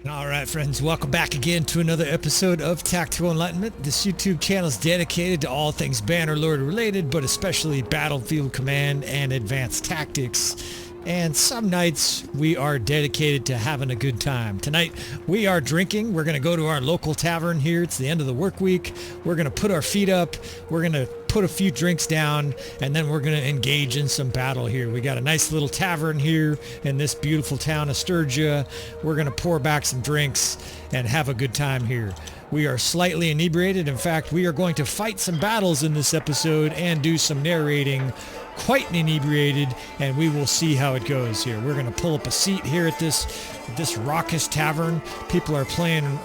Alright friends, welcome back again to another episode of Tactical Enlightenment. This YouTube channel is dedicated to all things Bannerlord related, but especially Battlefield Command and Advanced Tactics. And some nights we are dedicated to having a good time. Tonight we are drinking. We're going to go to our local tavern here. It's the end of the work week. We're going to put our feet up. We're going to put a few drinks down, and then we're going to engage in some battle here. We got a nice little tavern here in this beautiful town of Sturgia. We're going to pour back some drinks and have a good time here. We are slightly inebriated. In fact, we are going to fight some battles in this episode and do some narrating quite inebriated, and we will see how it goes here. We're going to pull up a seat here at this raucous tavern. People are playing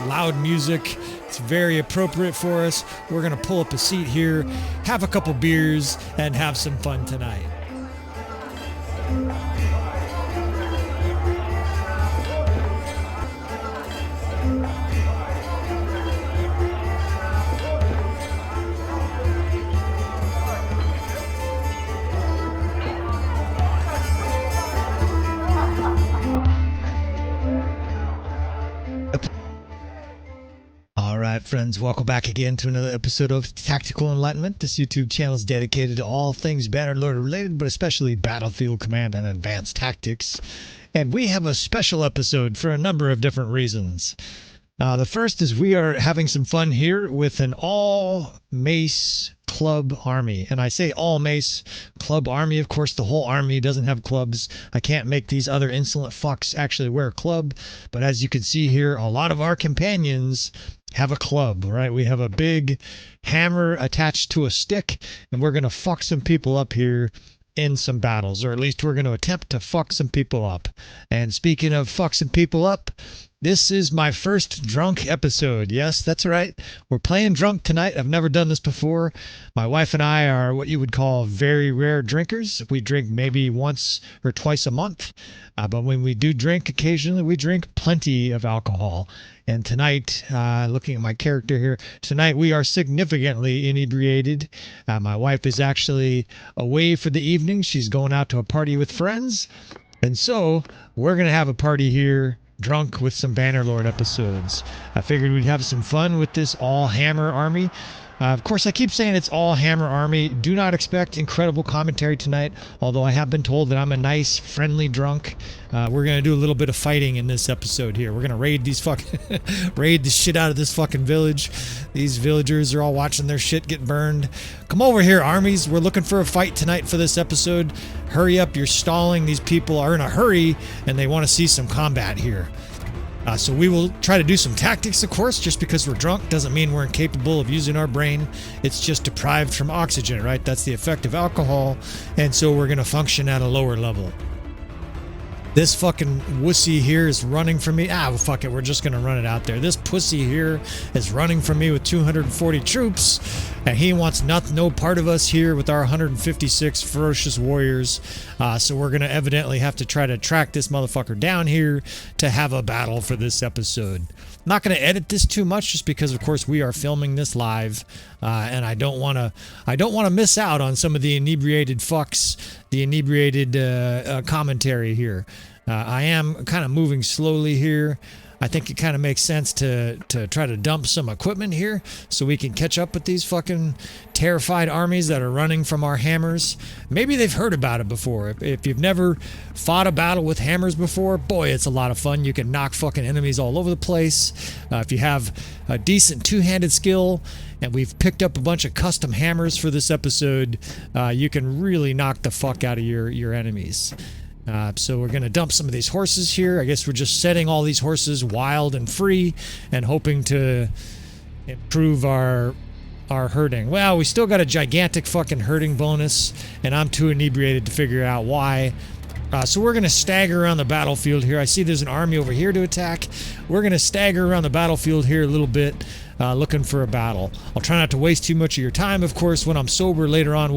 loud music. It's very appropriate for us. We're going to pull up a seat here, have a couple beers, and have some fun tonight. Alright friends, welcome back again to another episode of Tactical Enlightenment. This YouTube channel is dedicated to all things Bannerlord related, but especially Battlefield Command and Advanced Tactics. And we have a special episode for a number of different reasons. The first is we are having some fun here with an all-mace club army. And I say all-mace club army. Of course, the whole army doesn't have clubs. I can't make these other insolent fucks actually wear a club. But as you can see here, a lot of our companions have a club, right? We have a big hammer attached to a stick, and we're going to fuck some people up here in some battles, or at least we're going to attempt to fuck some people up. And speaking of fuck some people up, this is my first drunk episode. Yes, that's right. We're playing drunk tonight. I've never done this before. My wife and I are what you would call very rare drinkers. We drink maybe once or twice a month. But when we do drink occasionally, we drink plenty of alcohol. And tonight, looking at my character here, tonight we are significantly inebriated. My wife is actually away for the evening. She's going out to a party with friends. And so we're going to have a party here, drunk with some Bannerlord episodes. I figured we'd have some fun with this all-hammer army. Of course, I keep saying it's all-hammer army. Do not expect incredible commentary tonight, although I have been told that I'm a nice, friendly drunk. We're going to do a little bit of fighting in this episode here. We're going to raid raid the shit out of this fucking village. These villagers are all watching their shit get burned. Come over here, armies. We're looking for a fight tonight for this episode. Hurry up, you're stalling. These people are in a hurry, and they want to see some combat here. So we will try to do some tactics, of course. Just because we're drunk doesn't mean we're incapable of using our brain. It's just deprived from oxygen, right? That's the effect of alcohol. And so we're going to function at a lower level. This fucking wussy here is running from me. Well, fuck it. We're just going to run it out there. This pussy here is running from me with 240 troops. And he wants no part of us here with our 156 ferocious warriors. So we're going to evidently have to try to track this motherfucker down here to have a battle for this episode. I'm not going to edit this too much just because, of course, we are filming this live. And I don't want to miss out on some of the inebriated fucks, the inebriated commentary here. I am kind of moving slowly here. I think it kind of makes sense to try to dump some equipment here so we can catch up with these fucking terrified armies that are running from our hammers. Maybe they've heard about it before. If you've never fought a battle with hammers before, boy, it's a lot of fun. You can knock fucking enemies all over the place. If you have a decent two-handed skill, and we've picked up a bunch of custom hammers for this episode, you can really knock the fuck out of your enemies. So we're going to dump some of these horses here. I guess we're just setting all these horses wild and free and hoping to improve our herding. Well, we still got a gigantic fucking herding bonus, and I'm too inebriated to figure out why. So we're going to stagger around the battlefield here. I see there's an army over here to attack. We're going to stagger around the battlefield here a little bit, looking for a battle. I'll try not to waste too much of your time, of course. When I'm sober later on,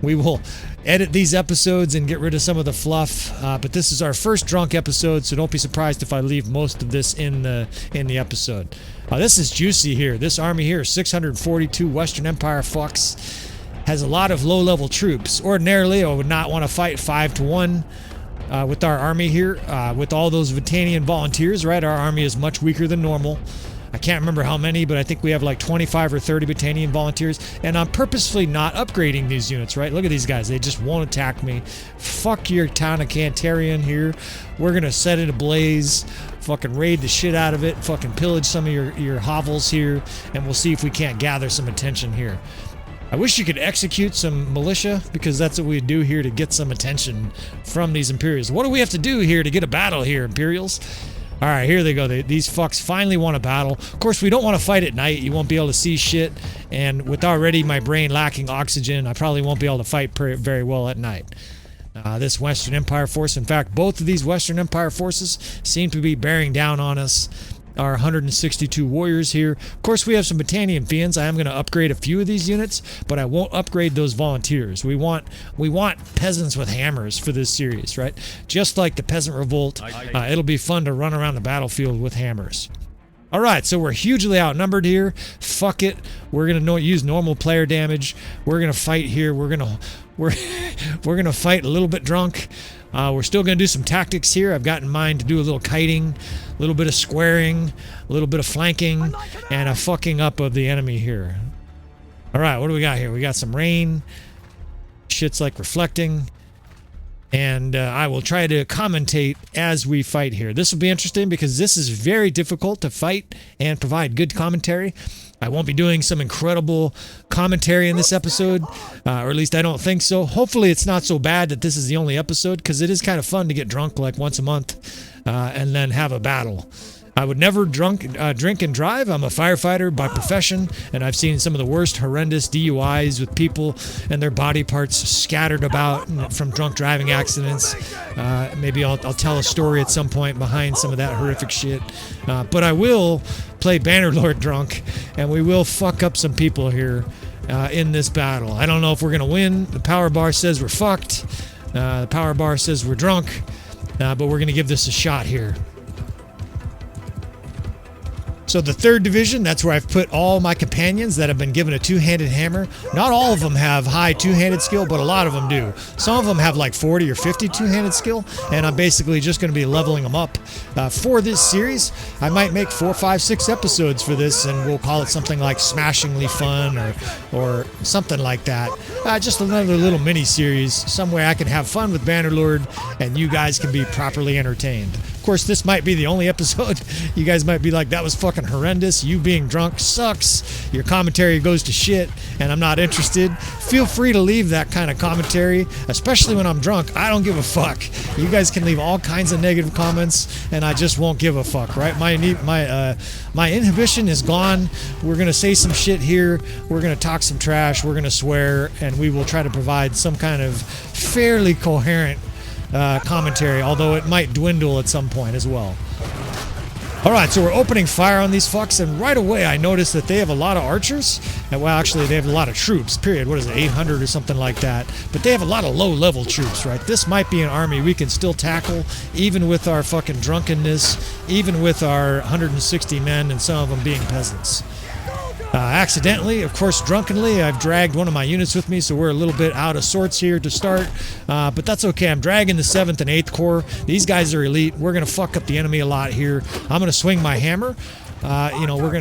we will edit these episodes and get rid of some of the fluff. But this is our first drunk episode, so don't be surprised if I leave most of this in the episode. This is juicy here. This army here, 642 Western Empire fucks. Has a lot of low-level troops. Ordinarily, I would not want to fight 5 to 1. with our army here, with all those Vitanian volunteers, right? Our army is much weaker than normal. I can't remember how many, but I think we have like 25 or 30 Britannian volunteers, and I'm purposefully not upgrading these units, right? Look at these guys. They just won't attack me. Fuck your town of Cantarian here. We're going to set it ablaze, fucking raid the shit out of it, fucking pillage some of your hovels here, and we'll see if we can't gather some attention here. I wish you could execute some militia, because that's what we do here to get some attention from these Imperials. What do we have to do here to get a battle here, Imperials? All right, here they go. These fucks finally want a battle. Of course, we don't want to fight at night. You won't be able to see shit. And with already my brain lacking oxygen, I probably won't be able to fight very well at night. This Western Empire force, in fact, both of these Western Empire forces seem to be bearing down on us. Our 162 warriors here. Of course, we have some Britannian Fiends. I am going to upgrade a few of these units, but I won't upgrade those volunteers. We want peasants with hammers for this series, right? Just like the Peasant Revolt, it'll be fun to run around the battlefield with hammers. All right, so we're hugely outnumbered here. Fuck it. We're going to use normal player damage. We're going to fight here. We're going to fight a little bit drunk. We're still going to do some tactics here. I've got in mind to do a little kiting, a little bit of squaring, a little bit of flanking, and a fucking up of the enemy here. All right, what do we got here? We got some rain. Shit's like reflecting. And I will try to commentate as we fight here. This will be interesting because this is very difficult to fight and provide good commentary. I won't be doing some incredible commentary in this episode, or at least I don't think so. Hopefully it's not so bad that this is the only episode, because it is kind of fun to get drunk like once a month and then have a battle. I would never drink and drive. I'm a firefighter by profession, and I've seen some of the worst horrendous DUIs with people and their body parts scattered about from drunk driving accidents. Maybe I'll tell a story at some point behind some of that horrific shit. But I will play Bannerlord drunk, and we will fuck up some people here in this battle. I don't know if we're going to win. The power bar says we're fucked. The power bar says we're drunk, but we're going to give this a shot here. So the 3rd Division, that's where I've put all my companions that have been given a two-handed hammer. Not all of them have high two-handed skill, but a lot of them do. Some of them have like 40 or 50 two-handed skill, and I'm basically just going to be leveling them up. For this series, I might make 4, 5, 6 episodes for this, and we'll call it something like Smashingly Fun or something like that. Just another little mini-series, some way I can have fun with Bannerlord, and you guys can be properly entertained. Of course, this might be the only episode. You guys might be like, that was fucking horrendous. You being drunk sucks. Your commentary goes to shit, and I'm not interested. Feel free to leave that kind of commentary, especially when I'm drunk. I don't give a fuck. You guys can leave all kinds of negative comments, and I just won't give a fuck, right? My inhibition is gone. We're going to say some shit here. We're going to talk some trash. We're going to swear, and we will try to provide some kind of fairly coherent commentary, although it might dwindle at some point as well. Alright, so we're opening fire on these fucks, and right away I noticed that they have a lot of archers. And, well, actually, they have a lot of troops, period. What is it, 800 or something like that? But they have a lot of low-level troops, right? This might be an army we can still tackle, even with our fucking drunkenness, even with our 160 men and some of them being peasants. Accidentally, of course, drunkenly, I've dragged one of my units with me, so we're a little bit out of sorts here to start. But that's okay. I'm dragging the 7th and 8th Corps. These guys are elite. We're going to fuck up the enemy a lot here. I'm going to swing my hammer. We're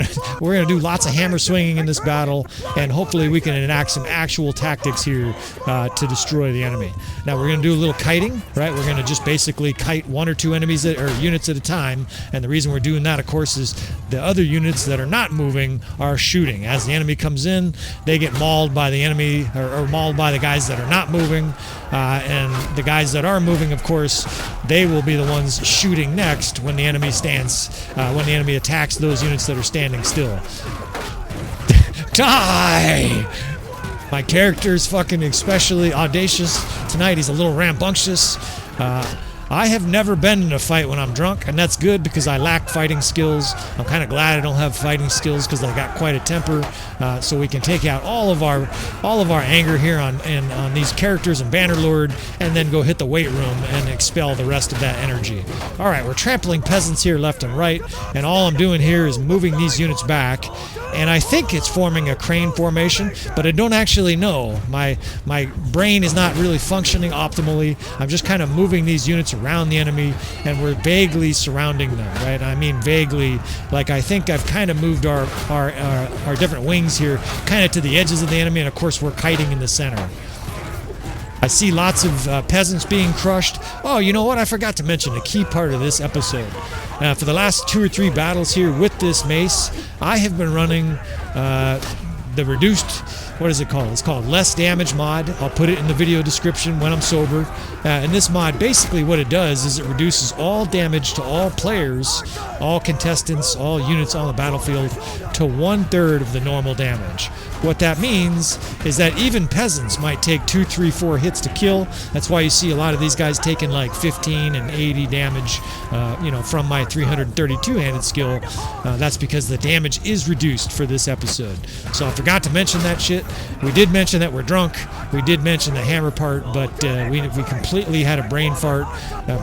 gonna do lots of hammer swinging in this battle, and hopefully we can enact some actual tactics here to destroy the enemy. Now we're gonna do a little kiting, right? We're gonna just basically kite 1 or 2 enemies or units at a time, and the reason we're doing that, of course, is the other units that are not moving are shooting. As the enemy comes in, they get mauled by the enemy or mauled by the guys that are not moving, and the guys that are moving, of course, they will be the ones shooting next when the enemy when the enemy attacks those units that are standing still. Die! My character's fucking especially audacious tonight. He's a little rambunctious. I have never been in a fight when I'm drunk, and that's good because I lack fighting skills. I'm kind of glad I don't have fighting skills because I got quite a temper, so we can take out all of our anger here on these characters in Bannerlord, and then go hit the weight room and expel the rest of that energy. All right, we're trampling peasants here left and right, and all I'm doing here is moving these units back. And I think it's forming a crane formation, but I don't actually know. My brain is not really functioning optimally. I'm just kind of moving these units surround the enemy, and we're vaguely surrounding them, right? I mean vaguely, like I think I've kind of moved our different wings here kind of to the edges of the enemy, and of course we're kiting in the center. I see lots of peasants being crushed. Oh, you know what? I forgot to mention a key part of this episode. For the last 2 or 3 battles here with this mace, I have been running the reduced, what is it called? It's called Less Damage mod. I'll put it in the video description when I'm sober. And this mod, basically what it does is it reduces all damage to all players, all contestants, all units on the battlefield to 1/3 of the normal damage. What that means is that even peasants might take 2, 3, 4 hits to kill. That's why you see a lot of these guys taking like 15 and 80 damage, you know, from my 332-handed skill. That's because the damage is reduced for this episode. So I forgot to mention that shit. We did mention that we're drunk. We did mention the hammer part, but we completely had a brain fart,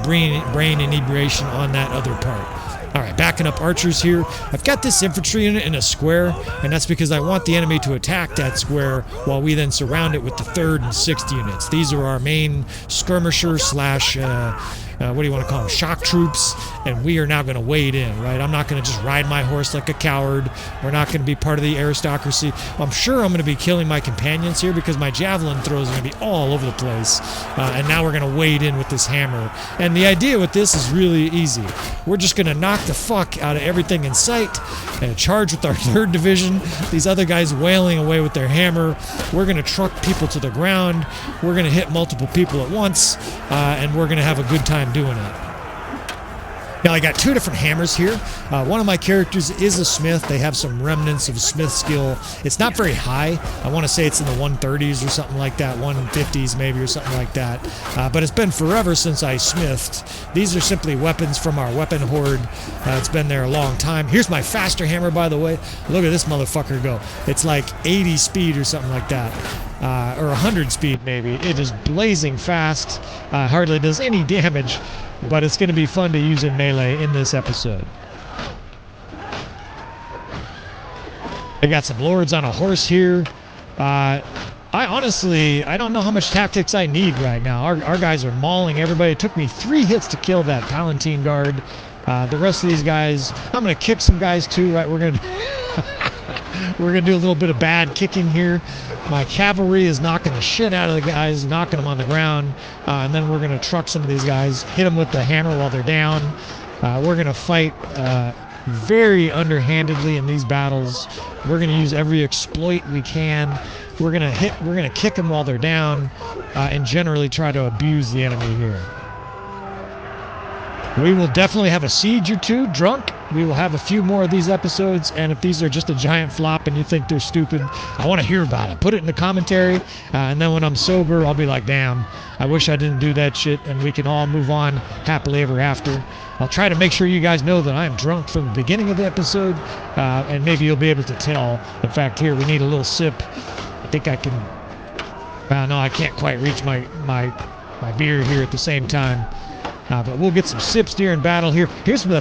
brain inebriation on that other part. All right, backing up archers here. I've got this infantry unit in a square, and that's because I want the enemy to attack that square while we then surround it with the 3rd and 6th units. These are our main skirmisher slash, what do you want to call them, shock troops, and we are now going to wade in, right? I'm not going to just ride my horse like a coward. We're not going to be part of the aristocracy. I'm sure I'm going to be killing my companions here because my javelin throws are going to be all over the place, and now we're going to wade in with this hammer. And the idea with this is really easy. We're just going to knock the fuck out of everything in sight and charge with our 3rd division. These other guys wailing away with their hammer. We're going to truck people to the ground. We're going to hit multiple people at once, and we're going to have a good time doing it. Now I got 2 different hammers here. One of my characters is a smith. They have some remnants of smith skill. It's not very high. I want to say it's in the 130s or something like that, 150s maybe or something like that. But it's been forever since I smithed. These are simply weapons from our weapon hoard. It's been there a long time. Here's my faster hammer, by the way. Look at this motherfucker go. It's like 80 speed or something like that. Or 100 speed maybe. It is blazing fast. Hardly does any damage. But it's going to be fun to use in melee in this episode. I got some lords on a horse here. I don't know how much tactics I need right now. Our guys are mauling everybody. It took me 3 hits to kill that Palatine guard. The rest of these guys, I'm going to kick some guys too, right? We're going to do a little bit of bad kicking here. My cavalry is knocking the shit out of the guys, knocking them on the ground, and then we're going to truck some of these guys, hit them with the hammer while they're down. We're going to fight very underhandedly in these battles. We're going to use every exploit we can. We're going to kick them while they're down, and generally try to abuse the enemy here. We will definitely have a siege or 2, drunk. We will have a few more of these episodes, and if these are just a giant flop and you think they're stupid, I want to hear about it. Put it in the commentary, and then when I'm sober, I'll be like, damn, I wish I didn't do that shit, and we can all move on happily ever after. I'll try to make sure you guys know that I am drunk from the beginning of the episode, and maybe you'll be able to tell. In fact, here, we need a little sip. I think I can... no, I can't quite reach my beer here at the same time. But we'll get some sips during battle here. Here's the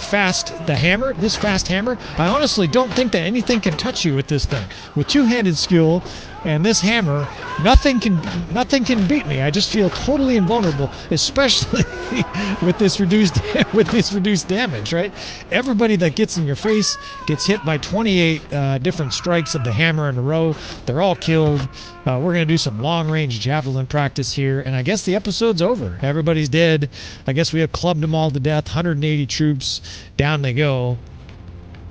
hammer, this fast hammer. I honestly don't think that anything can touch you with this thing. With 2-handed skill and this hammer, nothing can beat me. I just feel totally invulnerable, especially with this reduced damage, right? Everybody that gets in your face gets hit by 28 different strikes of the hammer in a row. They're all killed. We're going to do some long-range javelin practice here, and I guess the episode's over. Everybody's dead. I guess we have clubbed them all to death. 180 troops. Down they go.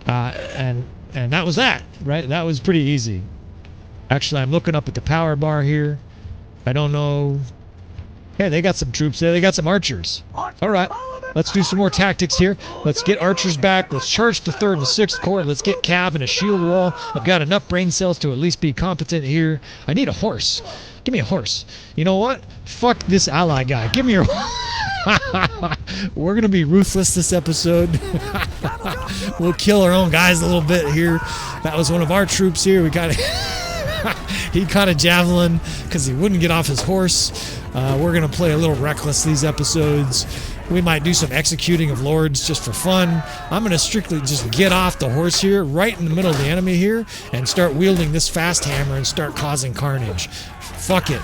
And that was that, right? That was pretty easy. Actually, I'm looking up at the power bar here. I don't know. Hey, they got some troops there. They got some archers. All right. Let's do some more tactics here. Let's get archers back. Let's charge the 3rd and 6th corps. Let's get cav and a shield wall. I've got enough brain cells to at least be competent here. I need a horse. Give me a horse. You know what? Fuck this ally guy. Give me your... We're going to be ruthless this episode. We'll kill our own guys a little bit here. That was one of our troops here. We got... He caught a javelin because he wouldn't get off his horse. We're going to play a little reckless these episodes. We might do some executing of lords just for fun. I'm going to strictly just get off the horse here, right in the middle of the enemy here, and start wielding this fast hammer and start causing carnage. Fuck it.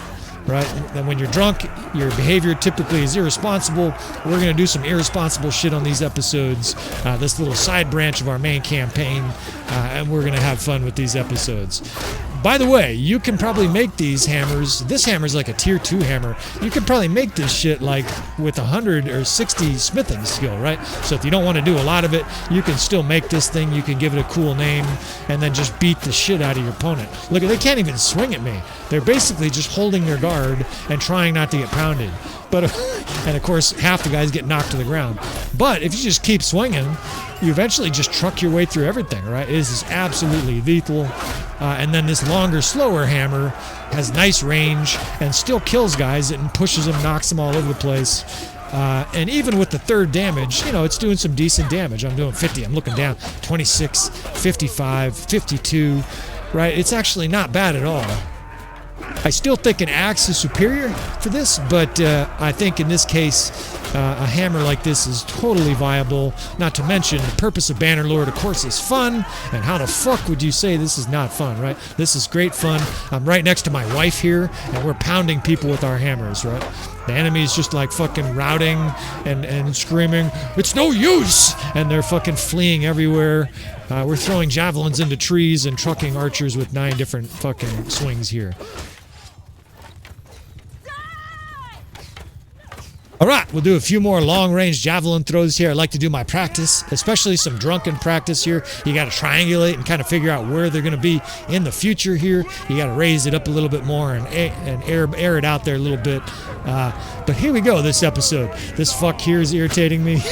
right? And when you're drunk, your behavior typically is irresponsible. We're going to do some irresponsible shit on these episodes, this little side branch of our main campaign, and we're going to have fun with these episodes. By the way, you can probably make these hammers. This hammer is like a tier 2 hammer. You can probably make this shit like with 100 or 60 smithing skill, right? So if you don't want to do a lot of it, you can still make this thing. You can give it a cool name and then just beat the shit out of your opponent. Look, they can't even swing at me. They're basically just holding their guard and trying not to get pounded. But and of course, half the guys get knocked to the ground. But if you just keep swinging, you eventually just truck your way through everything, right? It is absolutely lethal. And then this longer, slower hammer has nice range and still kills guys and pushes them, knocks them all over the place. And even with the third damage, you know, it's doing some decent damage. I'm doing 50. I'm looking down. 26, 55, 52, right? It's actually not bad at all. I still think an axe is superior for this, but I think in this case, a hammer like this is totally viable. Not to mention, the purpose of Bannerlord, of course, is fun. And how the fuck would you say this is not fun, right? This is great fun. I'm right next to my wife here, and we're pounding people with our hammers, right? The enemy's just like fucking routing and screaming, "It's no use!" And they're fucking fleeing everywhere. We're throwing javelins into trees and trucking archers with 9 different fucking swings here. All right, we'll do a few more long-range javelin throws here. I like to do my practice, especially some drunken practice here. You got to triangulate and kind of figure out where they're going to be in the future here. You got to raise it up a little bit more and air it out there a little bit. But here we go, this episode. This fuck here is irritating me.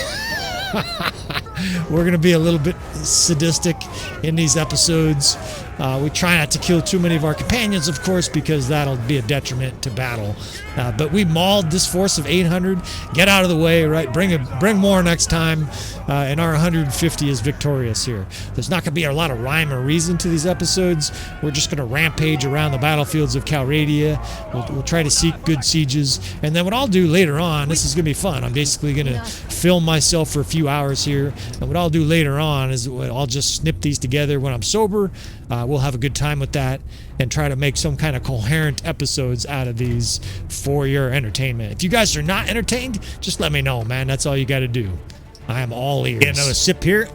We're going to be a little bit sadistic in these episodes. We try not to kill too many of our companions, of course, because that'll be a detriment to battle. But we mauled this force of 800. Get out of the way, right? Bring more next time. And our 150 is victorious here. There's not going to be a lot of rhyme or reason to these episodes. We're just going to rampage around the battlefields of Calradia. We'll try to seek good sieges. And then what I'll do later on, this is going to be fun. I'm basically going to film myself for a few hours here. And what I'll do later on is I'll just snip these together when I'm sober. We'll have a good time with that and try to make some kind of coherent episodes out of these for your entertainment. If you guys are not entertained, just let me know, man. That's all you got to do. I am all ears. Get another sip here.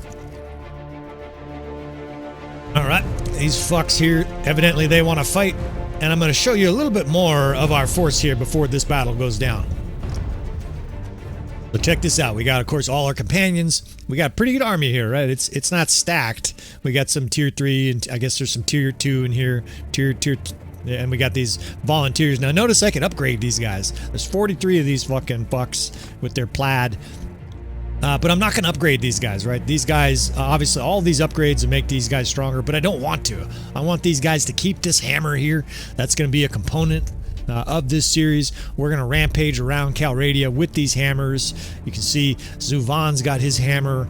All right, these fucks here, evidently they want to fight, and I'm going to show you a little bit more of our force here before this battle goes down. So check this out. We got, of course, all our companions. We got a pretty good army here, right? It's not stacked. We got some tier 3, and I guess there's some tier 2 in here. And we got these volunteers. Now, notice I can upgrade these guys. There's 43 of these fucking fucks with their plaid. But I'm not going to upgrade these guys, right? These guys, obviously, all these upgrades will make these guys stronger, but I don't want to. I want these guys to keep this hammer here. That's going to be a component of this series. We're going to rampage around Calradia with these hammers. You can see Zuvan's got his hammer.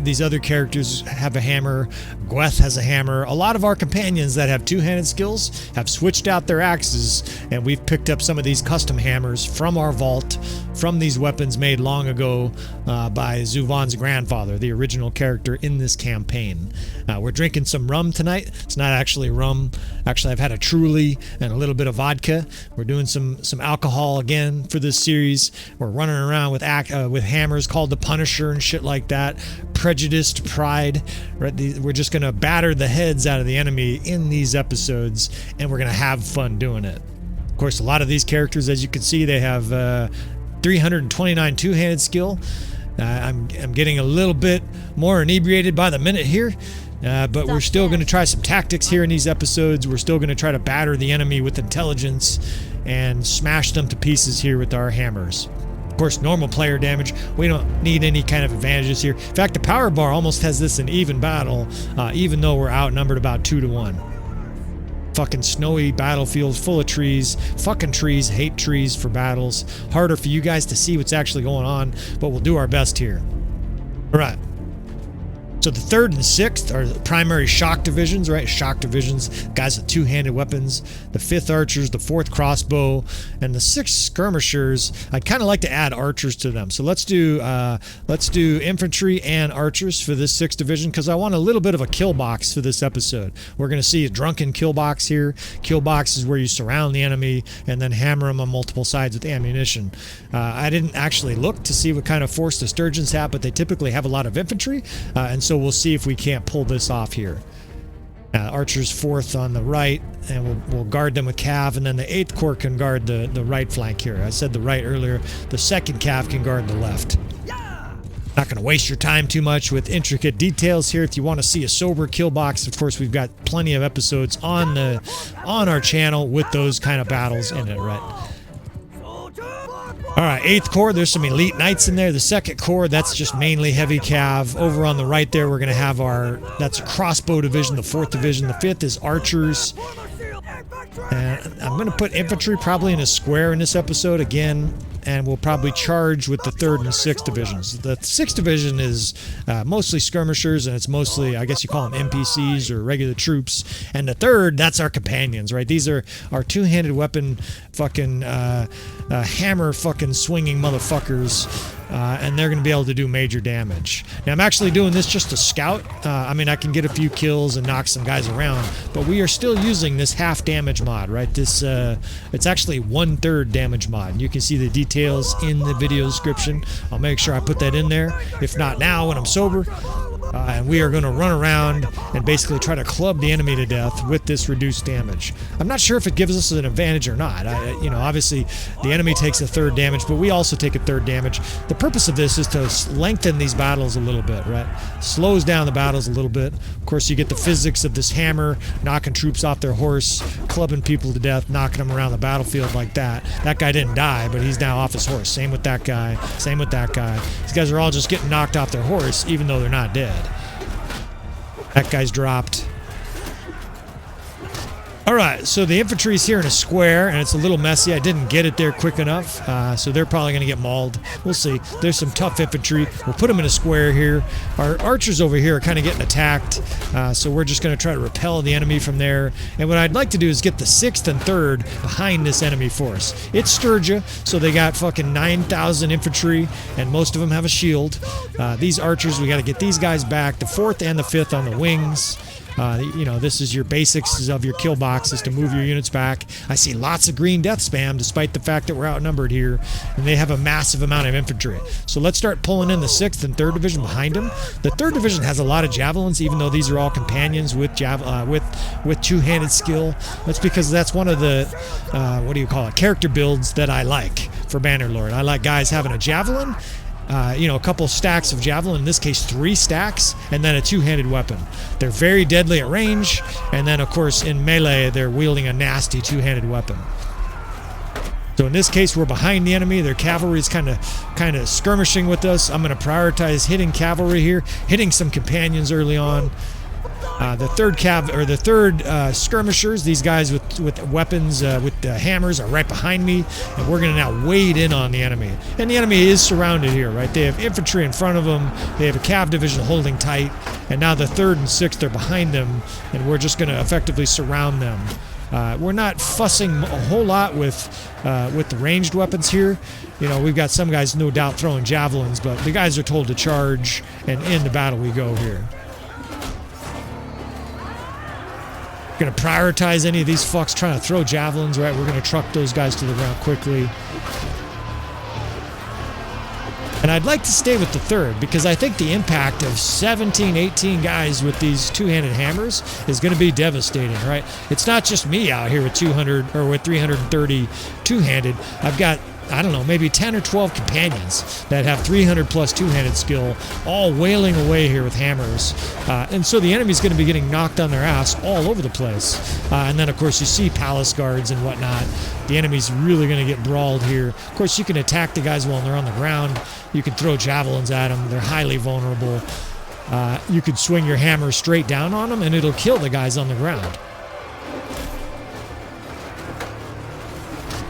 These other characters have a hammer. Gweth has a hammer. A lot of our companions that have two-handed skills have switched out their axes, and we've picked up some of these custom hammers from our vault, from these weapons made long ago by Zuvan's grandfather, the original character in this campaign. We're drinking some rum tonight. It's not actually rum. Actually, I've had a Truly and a little bit of vodka. We're doing some alcohol again for this series. We're running around with hammers called the Punisher and shit like that. Prejudiced pride, right? We're just going to batter the heads out of the enemy in these episodes, and we're going to have fun doing it. Of course, a lot of these characters, as you can see, they have 329 two-handed skill. I'm getting a little bit more inebriated by the minute here. But we're still going to try some tactics here in these episodes. We're still going to try to batter the enemy with intelligence and smash them to pieces here with our hammers. Of course, normal player damage, we don't need any kind of advantages here. In fact, the power bar almost has this in even battle, even though we're outnumbered about 2 to 1. Fucking snowy battlefield full of trees. Fucking trees. Hate trees for battles. Harder for you guys to see what's actually going on, but we'll do our best here. All right. So the 3rd and 6th are the primary shock divisions, right? Shock divisions, guys with two-handed weapons. The 5th archers, the 4th crossbow, and the 6th skirmishers. I'd kind of like to add archers to them. So let's do infantry and archers for this 6th division because I want a little bit of a kill box for this episode. We're going to see a drunken kill box here. Kill box is where you surround the enemy and then hammer them on multiple sides with ammunition. I didn't actually look to see what kind of force the Sturgians have, but they typically have a lot of infantry, and so we'll see if we can't pull this off here. Archers 4th on the right, and we'll guard them with cav, and then the 8th Corps can guard the right flank here. I said the right earlier. The 2nd cav can guard the left. Not going to waste your time too much with intricate details here. If you want to see a sober kill box, of course, we've got plenty of episodes on our channel with those kind of battles in it, right? All right, 8th Corps, there's some elite knights in there. The 2nd Corps, that's just mainly heavy cav. Over on the right there, we're going to have that's a crossbow division, the 4th division. The 5th is archers. And I'm going to put infantry probably in a square in this episode again, and we'll probably charge with the 3rd and 6th divisions. The 6th division is mostly skirmishers, and it's mostly, I guess you call them NPCs or regular troops. And the 3rd, that's our companions, right? These are our two-handed weapon fucking hammer fucking swinging motherfuckers. And they're going to be able to do major damage. Now, I'm actually doing this just to scout. I mean, I can get a few kills and knock some guys around, but we are still using this half damage mod, right? This, it's actually 1/3 damage mod. You can see the details in the video description. I'll make sure I put that in there. If not now, when I'm sober. And we are going to run around and basically try to club the enemy to death with this reduced damage. I'm not sure if it gives us an advantage or not. You know, obviously the enemy takes a 3rd damage, but we also take a 3rd damage. The purpose of this is to lengthen these battles a little bit, right? Slows down the battles a little bit. Of course, you get the physics of this hammer, knocking troops off their horse, clubbing people to death, knocking them around the battlefield like that. That guy didn't die, but he's now off his horse. Same with that guy. Same with that guy. These guys are all just getting knocked off their horse, even though they're not dead. That guy's dropped. All right, so the infantry's here in a square, and it's a little messy. I didn't get it there quick enough, so they're probably going to get mauled. We'll see. There's some tough infantry. We'll put them in a square here. Our archers over here are kind of getting attacked, so we're just going to try to repel the enemy from there. And what I'd like to do is get the 6th and 3rd behind this enemy force. It's Sturgia, so they got fucking 9,000 infantry, and most of them have a shield. These archers, we got to get these guys back. The 4th and the 5th on the wings. You know, this is your basics of your kill boxes to move your units back. I see lots of green death spam despite the fact that we're outnumbered here, and they have a massive amount of infantry. So let's start pulling in the 6th and 3rd division behind them. The 3rd division has a lot of javelins, even though these are all companions with two-handed skill. That's because that's one of the what do you call it, character builds that I like for Bannerlord. I like guys having a javelin, you know, a couple stacks of javelin, in this case 3 stacks, and then a two-handed weapon. They're very deadly at range, and then of course in melee they're wielding a nasty two-handed weapon. So in this case we're behind the enemy. Their cavalry is kind of skirmishing with us. I'm going to prioritize hitting cavalry here, hitting some companions early on. The 3rd skirmishers, these guys with weapons, with hammers, are right behind me, and we're going to now wade in on the enemy. And the enemy is surrounded here, right? They have infantry in front of them, they have a cav division holding tight, and now the 3rd and 6th are behind them, and we're just going to effectively surround them. We're not fussing a whole lot with the ranged weapons here. You know, we've got some guys no doubt throwing javelins, but the guys are told to charge, and in the battle we go here. Going to prioritize any of these fucks trying to throw javelins, right? We're going to truck those guys to the ground quickly. And I'd like to stay with the 3rd because I think the impact of 17, 18 guys with these two-handed hammers is going to be devastating, right? It's not just me out here with 200 or with 330 two-handed. I've got, I don't know, maybe 10 or 12 companions that have 300 plus two-handed skill, all wailing away here with hammers. And so the enemy's going to be getting knocked on their ass all over the place. And then, of course, you see palace guards and whatnot. The enemy's really going to get brawled here. Of course, you can attack the guys while they're on the ground. You can throw javelins at them. They're highly vulnerable. You could swing your hammer straight down on them, and it'll kill the guys on the ground.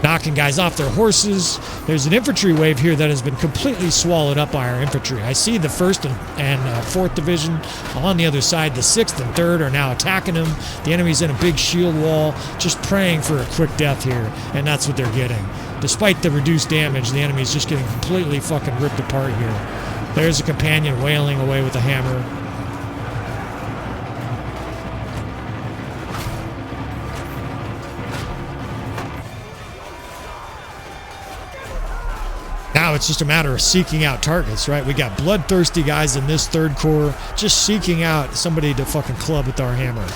knocking guys off their horses. There's an infantry wave here that has been completely swallowed up by our infantry. I see the 1st and 4th Division on the other side. The 6th and 3rd are now attacking them. The enemy's in a big shield wall, just praying for a quick death here, and that's what they're getting. Despite the reduced damage, the enemy's just getting completely fucking ripped apart here. There's a companion wailing away with a hammer. Now it's just a matter of seeking out targets, right? We got bloodthirsty guys in this 3rd Corps just seeking out somebody to fucking club with our hammer.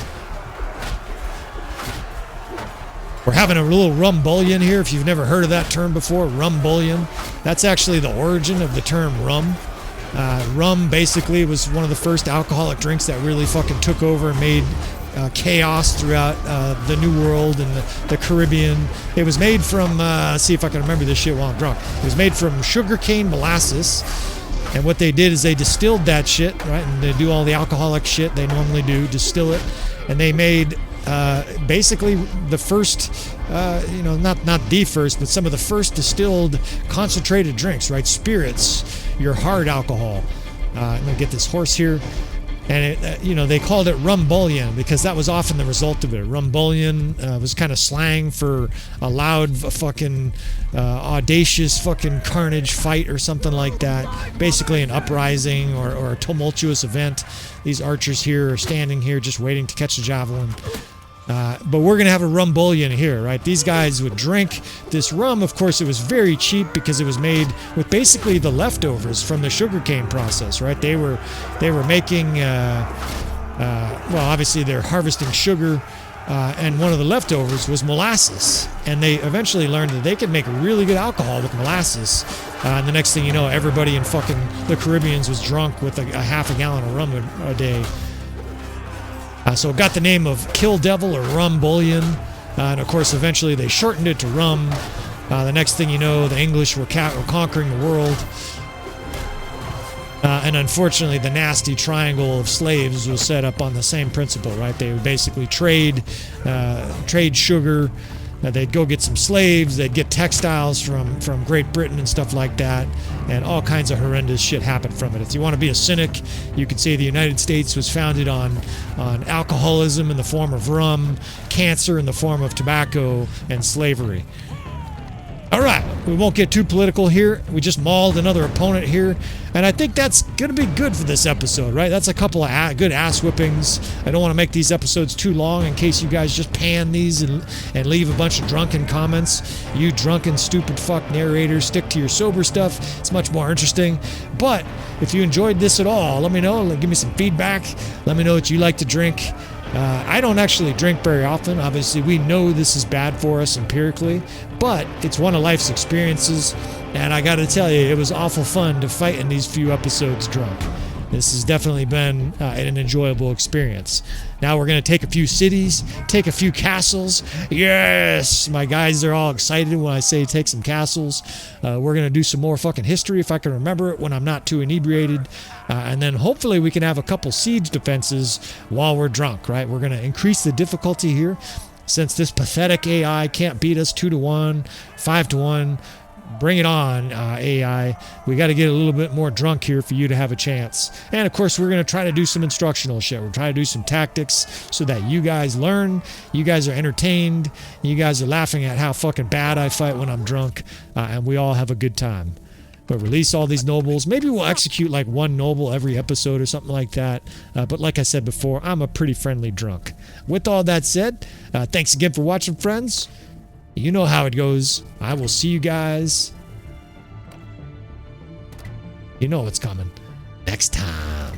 We're having a little rum bullion here. If you've never heard of that term before, rum bullion. That's actually the origin of the term rum. Rum basically was one of the first alcoholic drinks that really fucking took over and made chaos throughout the New World and the Caribbean. It was made from, see if I can remember this shit while I'm drunk. It was made from sugarcane molasses. And what they did is they distilled that shit, right? And they do all the alcoholic shit they normally do, distill it. And they made basically the first, not the first, but some of the first distilled concentrated drinks, right? Spirits, your hard alcohol. I'm going to get this horse here. And it, they called it rum bullion because that was often the result of it. Rum bullion was kind of slang for a loud, fucking, audacious, fucking carnage fight or something like that. Basically, an uprising or a tumultuous event. These archers here are standing here just waiting to catch a javelin. But we're gonna have a rum bullion here, right? These guys would drink this rum. Of course, it was very cheap because it was made with basically the leftovers from the sugarcane process, right? They were making, well, obviously they're harvesting sugar, and one of the leftovers was molasses. And they eventually learned that they could make really good alcohol with molasses. And the next thing you know, everybody in fucking the Caribbeans was drunk with a half a gallon of rum a day. So it got the name of Kill Devil or Rum Bullion. And of course, eventually they shortened it to rum. The next thing you know, the English were conquering the world. And unfortunately, the nasty triangle of slaves was set up on the same principle, right? They would basically trade sugar. They'd go get some slaves. They'd get textiles from Great Britain and stuff like that. And all kinds of horrendous shit happened from it. If you want to be a cynic, you could say the United States was founded on alcoholism in the form of rum, cancer in the form of tobacco, and slavery. All right, we won't get too political here. We just mauled another opponent here. And I think that's going to be good for this episode, right? That's a couple of good ass whippings. I don't want to make these episodes too long in case you guys just pan these and leave a bunch of drunken comments. You drunken, stupid fuck narrators, stick to your sober stuff. It's much more interesting. But if you enjoyed this at all, let me know. Give me some feedback. Let me know what you like to drink. I don't actually drink very often. Obviously, we know this is bad for us empirically, but it's one of life's experiences, and I gotta tell you, it was awful fun to fight in these few episodes drunk. This has definitely been an enjoyable experience. Now we're going to take a few cities, take a few castles. Yes! My guys are all excited when I say take some castles. We're going to do some more fucking history if I can remember it when I'm not too inebriated. And then hopefully we can have a couple siege defenses while we're drunk, right? We're going to increase the difficulty here. Since this pathetic AI can't beat us 2-1, 5-1, bring it on, AI. We got to get a little bit more drunk here for you to have a chance. And of course, we're going to try to do some instructional shit. We'll try to do some tactics so that you guys learn, you guys are entertained, you guys are laughing at how fucking bad I fight when I'm drunk, and we all have a good time. But release all these nobles. Maybe we'll execute like one noble every episode or something like that. But like I said before, I'm a pretty friendly drunk. With all that said, thanks again for watching, friends. You know how it goes. I will see you guys. You know what's coming. Next time.